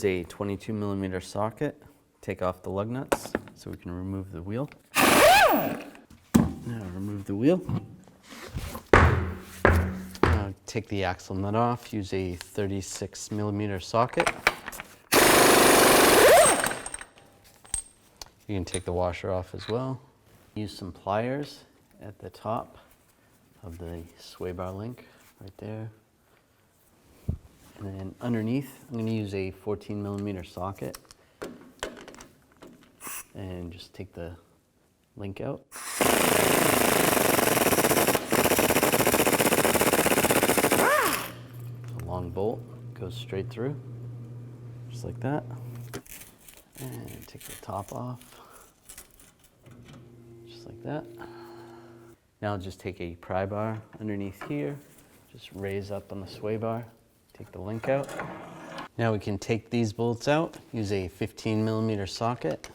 use a 22mm socket, take off the lug nuts so we can remove the wheel. Now remove the wheel. Now take the axle nut off, use a 36mm socket. You can take the washer off as well. Use some pliers at the top of the sway bar link right there. And then underneath, I'm going to use a 14mm socket and just take the link out. A long bolt goes straight through, just like that. And take the top off, just like that. Now I'll just take a pry bar underneath here, just raise up on the sway bar. Take the link out. Now we can take these bolts out, use a 15mm socket.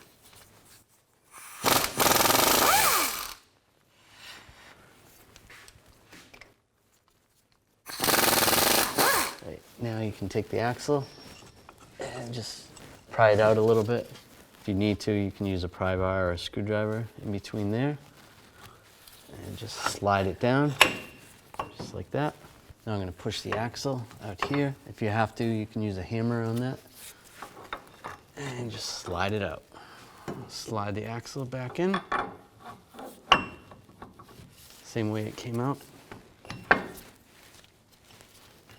Right, now you can take the axle and just pry it out a little bit. If you need to, you can use a pry bar or a screwdriver in between there. And just slide it down, just like that. Now I'm going to push the axle out here. If you have to, you can use a hammer on that. And just slide it out. Slide the axle back in. Same way it came out.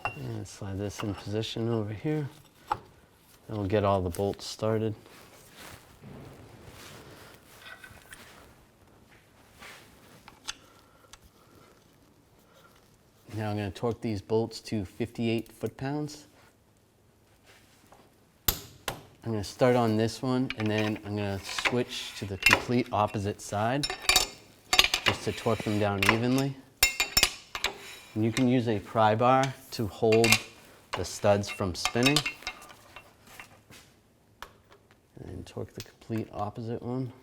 And slide this in position over here. And we'll get all the bolts started. Now I'm going to torque these bolts to 58 foot-pounds. I'm going to start on this one, and then I'm going to switch to the complete opposite side just to torque them down evenly. And you can use a pry bar to hold the studs from spinning. And torque the complete opposite one.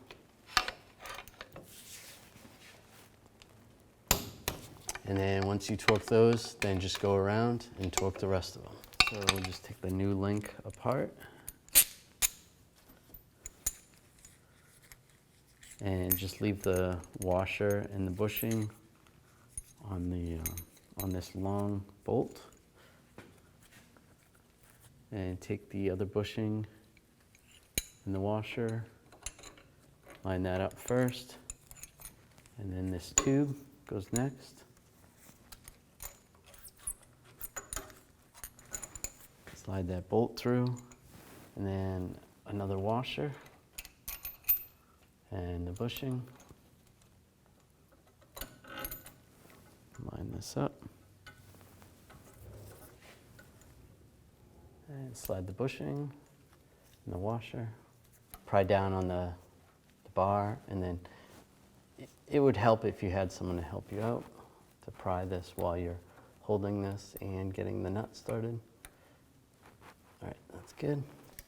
And then once you torque those, then just go around and torque the rest of them. So we'll just take the new link apart. And just leave the washer and the bushing on this long bolt. And take the other bushing and the washer, line that up first. And then this tube goes next. Slide that bolt through, and then another washer, and the bushing. Line this up, and slide the bushing and the washer. Pry down on the bar, and then it would help if you had someone to help you out to pry this while you're holding this and getting the nut started. All right, that's good.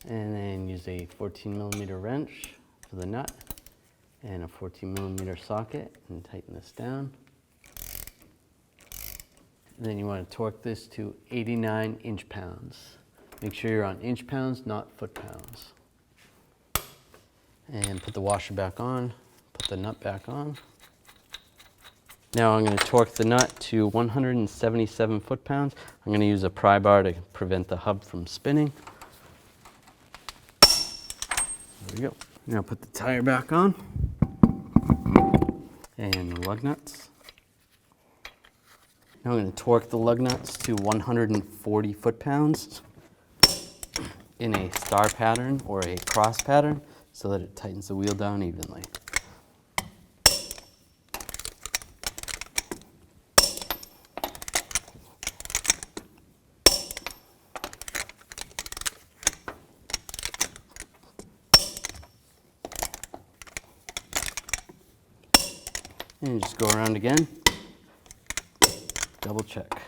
And then use a 14mm wrench for the nut and a 14mm socket and tighten this down. And then you want to torque this to 89 inch-pounds. Make sure you're on inch-pounds, not foot-pounds. And put the washer back on, put the nut back on. Now I'm going to torque the nut to 177 foot-pounds. I'm going to use a pry bar to prevent the hub from spinning. There we go. Now put the tire back on and the lug nuts. Now I'm going to torque the lug nuts to 140 foot-pounds in a star pattern or a cross pattern so that it tightens the wheel down evenly. And just go around again, double check.